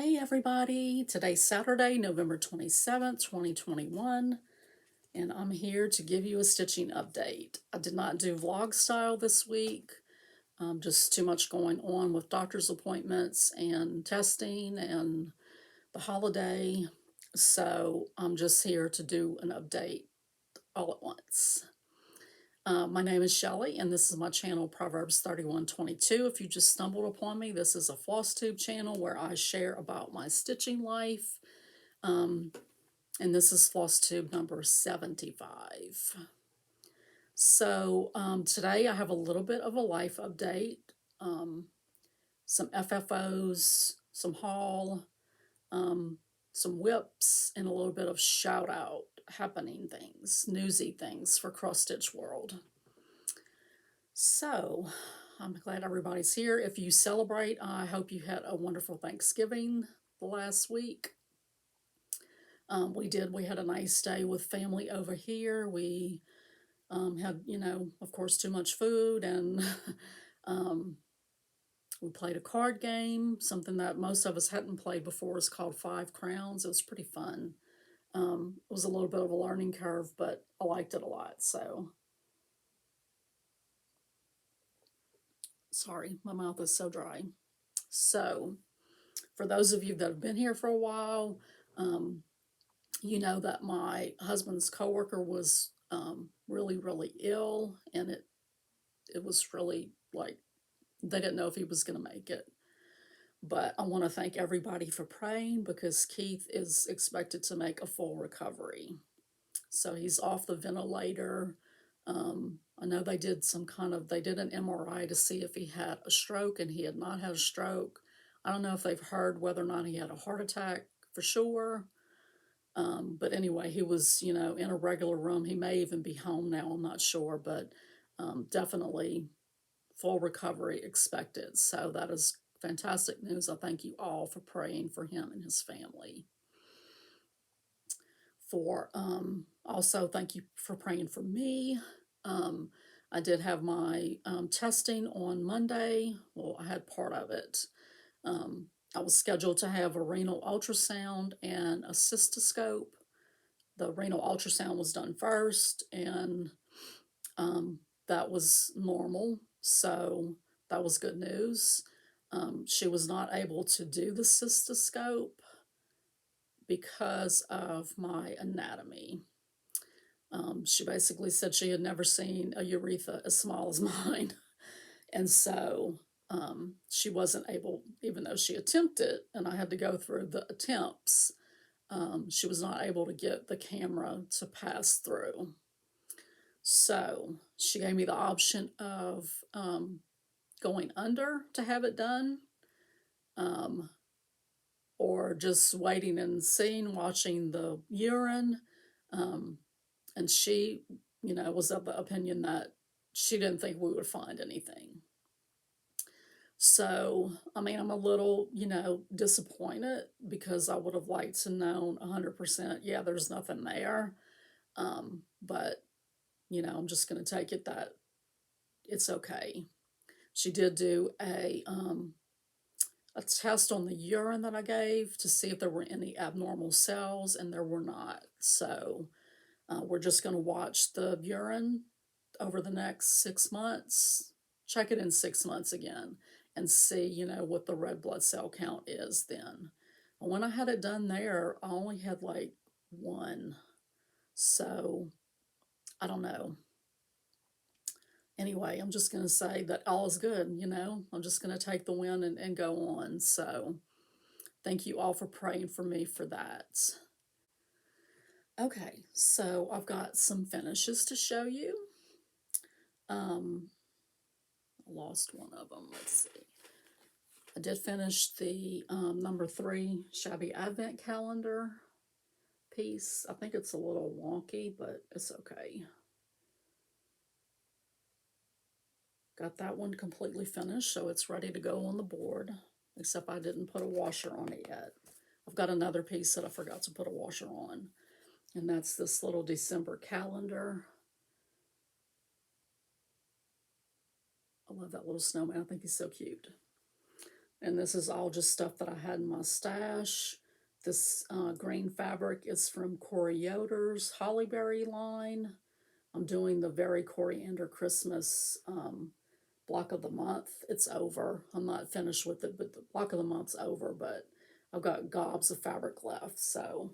Hey everybody, today's Saturday, November 27th, 2021, and I'm here to give you a stitching update. I did not do vlog style this week, just too much going on with doctor's appointments and testing and the holiday, so I'm just here to do an update all at once. My name is Shelly, and this is my channel, Proverbs 31:22. If you just stumbled upon me, this is a FlossTube channel where I share about my stitching life. And this is FlossTube number 75. So today I have a little bit of a life update, some FFOs, some haul, some whips, and a little bit of shout out happening things, newsy things for cross stitch world. So I'm glad everybody's here. If you celebrate, I hope you had a wonderful Thanksgiving the last week. We had a nice day with family over here. We had, of course, too much food, and we played a card game, something that most of us hadn't played before. It's called Five Crowns. It was pretty fun. It was a little bit of a learning curve, but I liked it a lot. So, sorry, my mouth is so dry. So, for those of you that have been here for a while, you know that my husband's coworker was really, really ill, and it was really like they didn't know if he was going to make it. But I want to thank everybody for praying, because Keith is expected to make a full recovery. So he's off the ventilator. I know they did an MRI to see if he had a stroke, and he had not had a stroke. I don't know if they've heard whether or not he had a heart attack for sure. But anyway, he was, in a regular room. He may even be home now, I'm not sure, but definitely full recovery expected. So that is fantastic news. I thank you all for praying for him and his family. Also, thank you for praying for me. I did have my testing on Monday. Well, I had part of it. I was scheduled to have a renal ultrasound and a cystoscope. The renal ultrasound was done first, and that was normal, so that was good news. She was not able to do the cystoscope because of my anatomy. She basically said she had never seen a urethra as small as mine, and so she wasn't able, even though she attempted, and I had to go through the attempts, she was not able to get the camera to pass through. So she gave me the option of going under to have it done, or just waiting and seeing, watching the urine. And she, was of the opinion that she didn't think we would find anything. So, I'm a little, disappointed, because I would have liked to know 100%, yeah, there's nothing there. But, I'm just going to take it that it's okay. She did do a test on the urine that I gave to see if there were any abnormal cells, and there were not. So we're just going to watch the urine over the next 6 months, check it in 6 months again, and see, what the red blood cell count is then. And when I had it done there, I only had like 1. So I don't know. Anyway, I'm just going to say that all is good, I'm just going to take the win and go on. So thank you all for praying for me for that. Okay, so I've got some finishes to show you. I lost one of them. Let's see. I did finish the number 3 Shabby Advent Calendar piece. I think it's a little wonky, but it's okay. Got that one completely finished, so it's ready to go on the board, except I didn't put a washer on it yet. I've got another piece that I forgot to put a washer on, and that's this little December calendar. I love that little snowman. I think he's so cute. And this is all just stuff that I had in my stash. This green fabric is from Corey Yoder's Hollyberry line. I'm doing the Very Coriander Christmas block of the month. It's over. I'm not finished with it, but the block of the month's over, but I've got gobs of fabric left. So,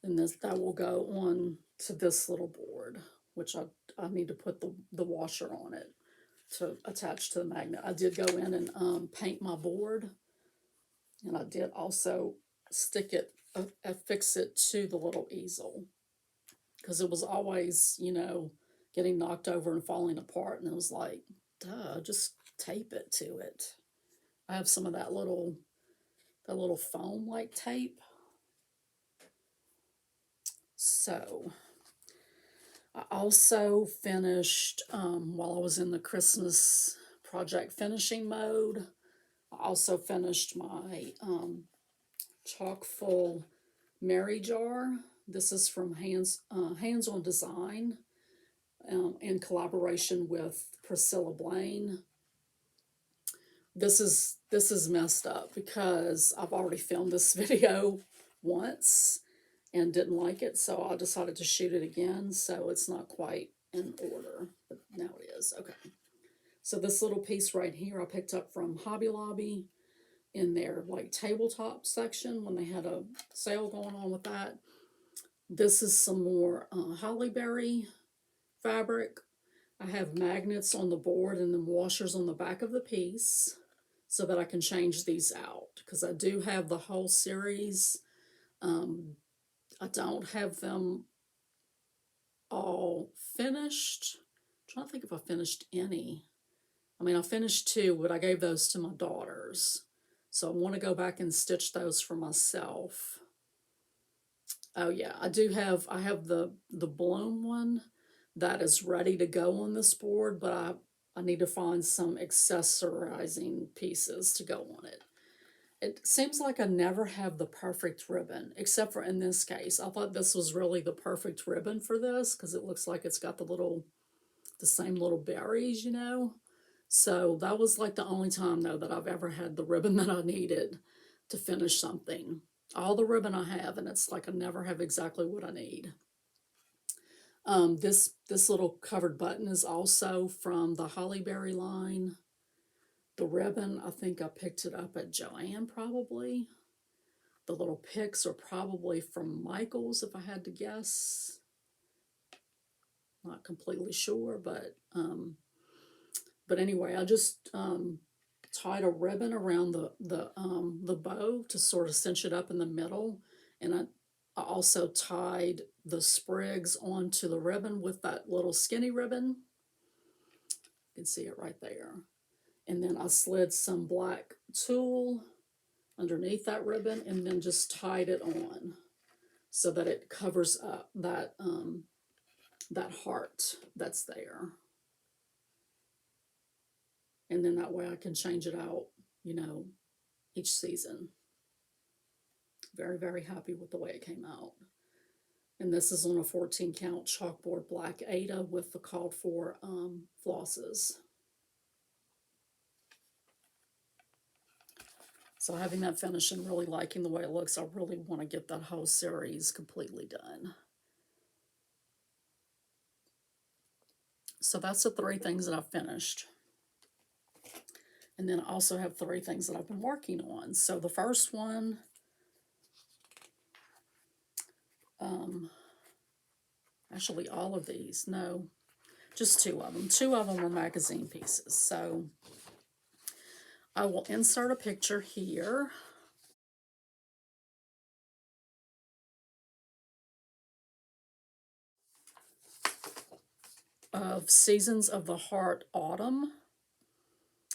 and that will go on to this little board, which I need to put the washer on it to attach to the magnet. I did go in and paint my board, and I did also stick it, affix it to the little easel, because it was always, getting knocked over and falling apart, and it was like, duh, just tape it to it. I have some of that little foam like tape. So I also finished, while I was in the Christmas project finishing mode, I also finished my chock full Mary jar. This is from Hands On Design, in collaboration with Priscilla Blaine. This is messed up because I've already filmed this video once and didn't like it, so I decided to shoot it again, so it's not quite in order, but now it is. Okay, so this little piece right here I picked up from Hobby Lobby in their like tabletop section when they had a sale going on with that. This is some more Hollyberry fabric. I have magnets on the board and then washers on the back of the piece so that I can change these out, because I do have the whole series. I don't have them all finished. I'm trying to think if I finished any. I mean, I finished 2, but I gave those to my daughters. So I want to go back and stitch those for myself. Oh yeah, I have the bloom one that is ready to go on this board, but I need to find some accessorizing pieces to go on it. It seems like I never have the perfect ribbon, except for in this case. I thought this was really the perfect ribbon for this, because it looks like it's got the same little berries, So that was like the only time, though, that I've ever had the ribbon that I needed to finish something. All the ribbon I have, and it's like I never have exactly what I need. This little covered button is also from the Hollyberry line. The ribbon, I think I picked it up at Joann probably. The little picks are probably from Michael's, if I had to guess. Not completely sure, but anyway, I just tied a ribbon around the bow to sort of cinch it up in the middle, and I also tied the sprigs onto the ribbon with that little skinny ribbon. You can see it right there. And then I slid some black tulle underneath that ribbon and then just tied it on so that it covers up that heart that's there. And then that way I can change it out, each season. Very, very happy with the way it came out. And this is on a 14 count chalkboard black Ada with the called for flosses. So having that finished and really liking the way it looks, I really want to get that whole series completely done. So that's the 3 things that I've finished. And then I also have 3 things that I've been working on. So the first one, actually all of these, no, just 2 of them. 2 of them are magazine pieces. So I will insert a picture here. Of Seasons of the Heart Autumn.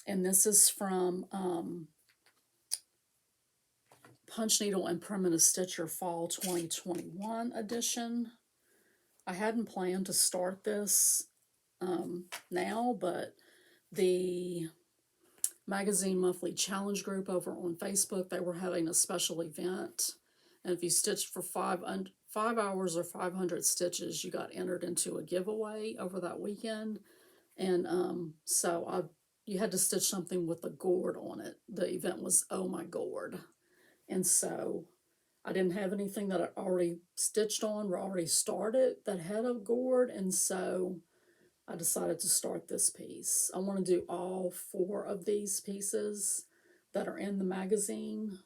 And this is from Punch Needle and Primitive Stitcher Fall 2021 edition. I hadn't planned to start this now, but the Magazine Monthly Challenge group over on Facebook, they were having a special event. And if you stitched for 5 hours or 500 stitches, you got entered into a giveaway over that weekend. And so you had to stitch something with a gourd on it. The event was Oh My Gourd. And so I didn't have anything that I already stitched on or already started that had a gourd, and so I decided to start this piece. I want to do all 4 of these pieces that are in the magazine.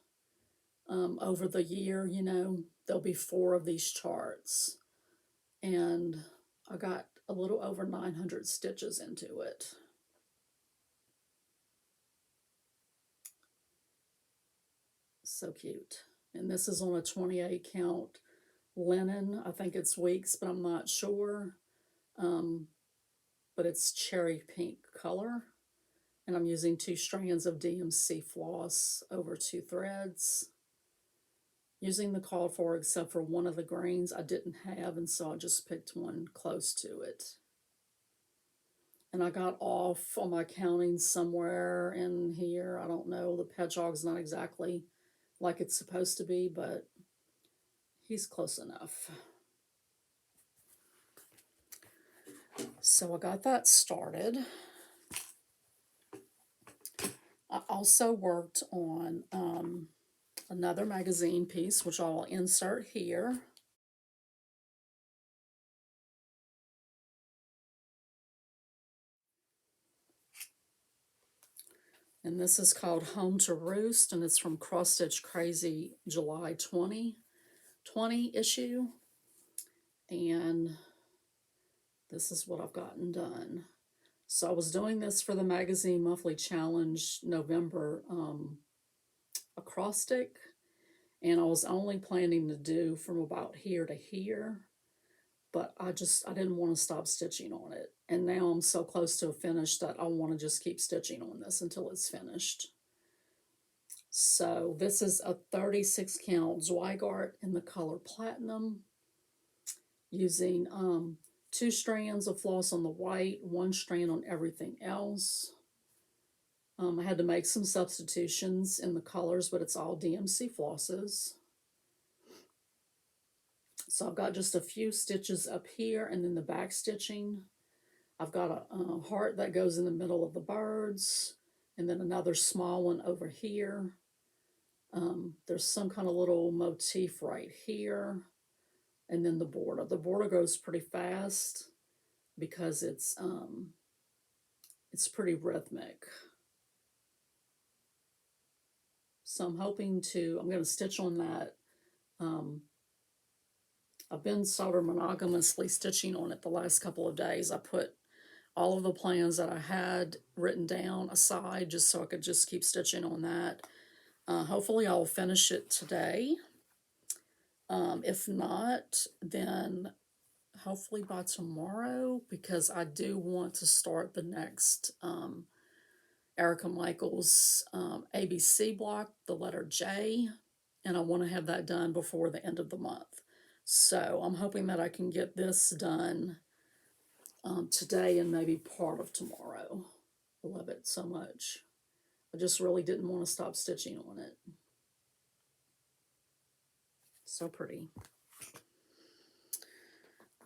Over the year, there'll be 4 of these charts. And I got a little over 900 stitches into it. So cute. And this is on a 28 count linen. I think it's weeks, but I'm not sure. But it's cherry pink color. And I'm using 2 strands of DMC floss over 2 threads. Using the called for, except for one of the grains I didn't have, and so I just picked one close to it. And I got off on my counting somewhere in here. I don't know. The hedgehog's not exactly like it's supposed to be, but he's close enough. So I got that started. I also worked on another magazine piece, which I'll insert here. And this is called Home to Roost, and it's from Cross Stitch Crazy July 2020 issue. And this is what I've gotten done. So I was doing this for the Magazine Monthly Challenge November acrostic, and I was only planning to do from about here to here, but I didn't want to stop stitching on it. And now I'm so close to a finish that I want to just keep stitching on this until it's finished. So this is a 36 count Zweigart in the color Platinum, using 2 strands of floss on the white, 1 strand on everything else. I had to make some substitutions in the colors, but it's all DMC flosses. So I've got just a few stitches up here, and then the back stitching. I've got a heart that goes in the middle of the birds, and then another small one over here. There's some kind of little motif right here, and then the border. The border goes pretty fast because it's pretty rhythmic. So I'm going to stitch on that. I've been sort of monogamously stitching on it the last couple of days. I put all of the plans that I had written down aside just so I could just keep stitching on that. Hopefully I'll finish it today. If not, then hopefully by tomorrow, because I do want to start the next Erica Michaels ABC block, the letter J, and I want to have that done before the end of the month. So I'm hoping that I can get this done today and maybe part of tomorrow. I love it so much. I just really didn't want to stop stitching on it. So pretty.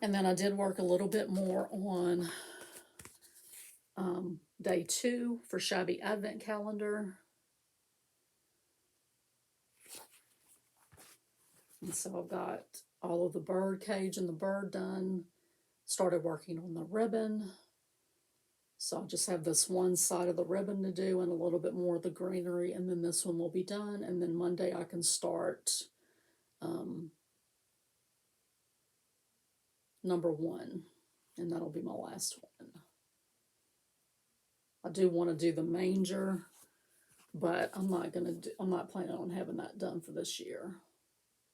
And then I did work a little bit more on day 2 for Shabby Advent Calendar. And so I've got all of the bird cage and the bird done. Started working on the ribbon. So I just have this one side of the ribbon to do and a little bit more of the greenery, and then this one will be done. And then Monday I can start number 1, and that'll be my last one. I do want to do the manger, but I'm not planning on having that done for this year.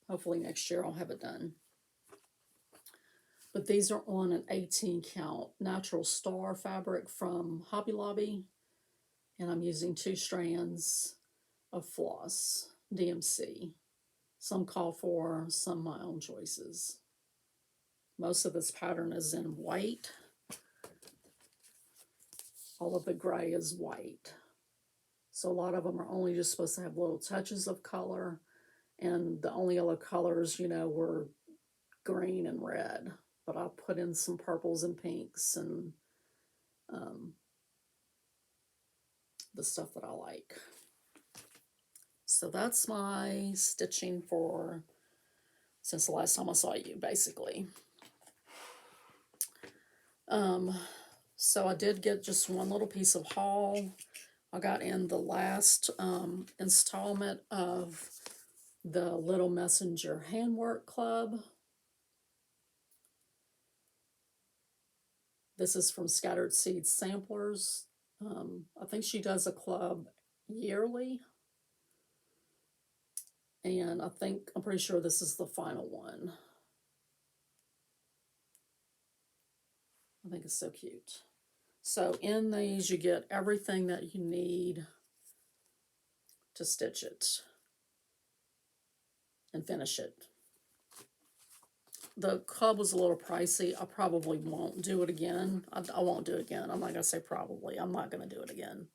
Hopefully next year I'll have it done. But these are on an 18 count natural star fabric from Hobby Lobby, and I'm using 2 strands of floss, DMC. Some call for, some my own choices. Most of this pattern is in white. All of the gray is white. So a lot of them are only just supposed to have little touches of color, and the only other colors, were green and red. But I'll put in some purples and pinks, and the stuff that I like. So that's my stitching for since the last time I saw you, basically. So I did get just one little piece of haul. I got in the last installment of the Little Messenger Handwork Club. This is from Scattered Seed Samplers. I think she does a club yearly. And I'm pretty sure this is the final one. I think it's so cute. So in these, you get everything that you need to stitch it and finish it. The club was a little pricey. I probably won't do it again. I won't do it again. I'm not going to say probably. I'm not going to do it again.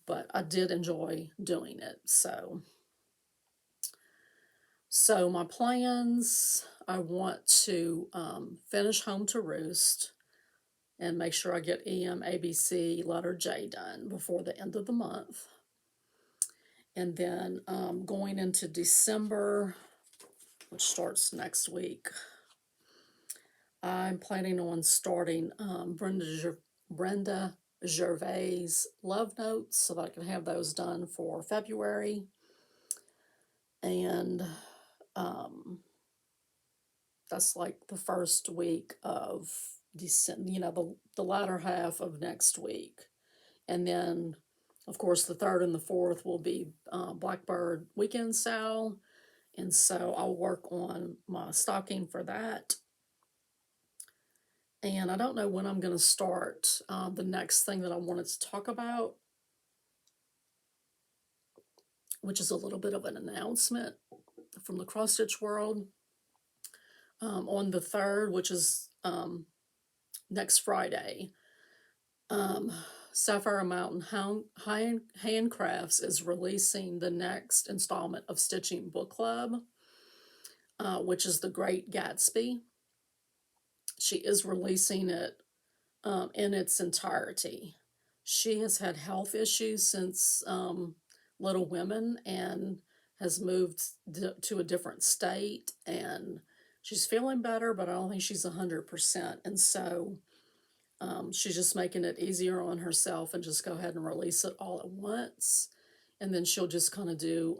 But I did enjoy doing it. So my plans, I want to finish Home to Roost and make sure I get EM, ABC, letter J done before the end of the month. And then going into December, which starts next week, I'm planning on starting Brenda Gervais love notes so that I can have those done for February. And that's like the first week of December, the latter half of next week. And then, of course, the 3rd and the 4th will be Blackbird Weekend Sale. And so I'll work on my stocking for that. And I don't know when I'm going to start the next thing that I wanted to talk about, which is a little bit of an announcement from the cross stitch world. On the 3rd, which is next Friday, Sapphire Mountain Handcrafts is releasing the next installment of Stitching Book Club, which is The Great Gatsby. She is releasing it in its entirety. She has had health issues since Little Women and has moved to a different state, and she's feeling better, but I don't think she's 100%. And so she's just making it easier on herself and just go ahead and release it all at once. And then she'll just kind of do,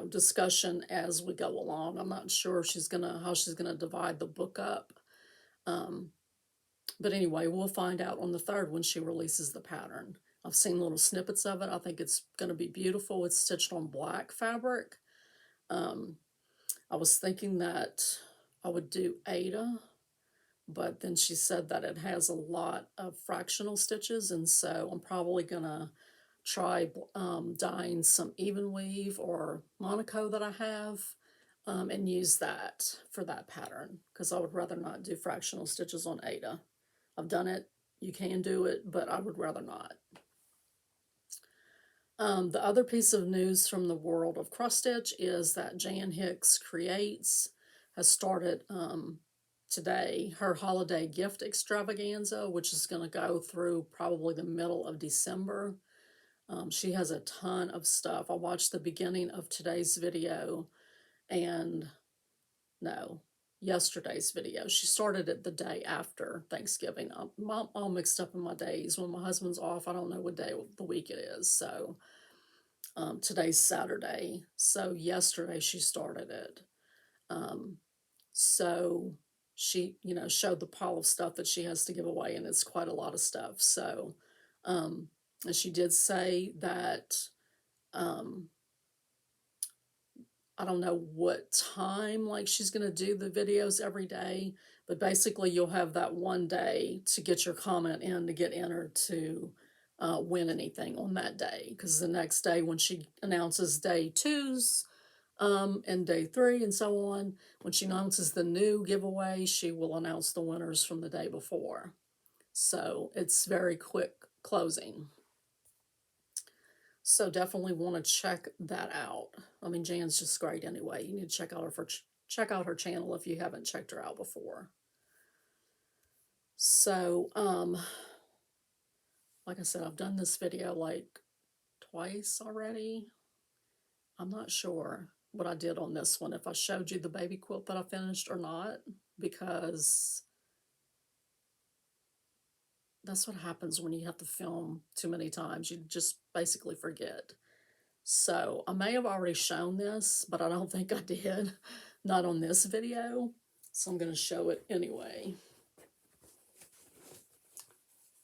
discussion as we go along. I'm not sure how she's gonna divide the book up. But anyway, we'll find out on the 3rd when she releases the pattern. I've seen little snippets of it. I think it's going to be beautiful. It's stitched on black fabric. I was thinking that I would do Ada, but then she said that it has a lot of fractional stitches, and so I'm probably going to try dyeing some even weave or Monaco that I have and use that for that pattern, because I would rather not do fractional stitches on Ada. I've done it, you can do it, but I would rather not. The other piece of news from the world of cross stitch is that Jan Hicks Creates has started today her holiday gift extravaganza, which is going to go through probably the middle of December. She has a ton of stuff. I watched the beginning of today's video yesterday's video. She started it the day after Thanksgiving. I'm all mixed up in my days. When my husband's off, I don't know what day of the week it is. So today's Saturday. So yesterday she started it. So she, showed the pile of stuff that she has to give away, and it's quite a lot of stuff. So, and she did say that, I don't know what time, like, she's going to do the videos every day, but basically you'll have that one day to get your comment in to get entered to win anything on that day. Because the next day, when she announces day 2s and day 3 and so on, when she announces the new giveaway, she will announce the winners from the day before. So it's very quick closing. So definitely want to check that out. I mean, Jan's just great anyway. You need to check out her channel if you haven't checked her out before. So like I said, I've done this video like twice already. I'm not sure what I did on this one, if I showed you the baby quilt that I finished or not, because that's what happens when you have to film too many times. You just basically forget. So I may have already shown this, but I don't think I did. Not on this video. So I'm going to show it anyway.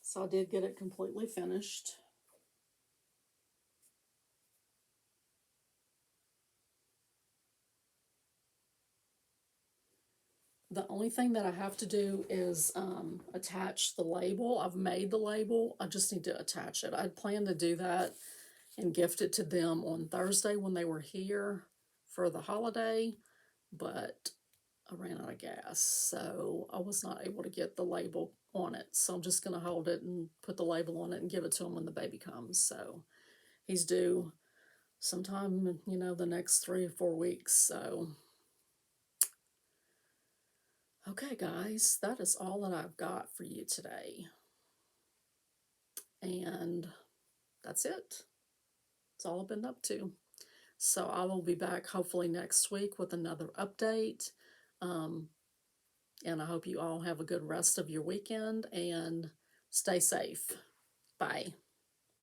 So I did get it completely finished. The only thing that I have to do is attach the label. I've made the label. I just need to attach it. I'd planned to do that and gift it to them on Thursday when they were here for the holiday, but I ran out of gas, so I was not able to get the label on it. So I'm just going to hold it and put the label on it and give it to him when the baby comes. So he's due sometime, you know, the next 3 or 4 weeks. So, okay, guys, that is all that I've got for you today. And that's it. That's all I've been up to. So I will be back hopefully next week with another update. And I hope you all have a good rest of your weekend and stay safe. Bye.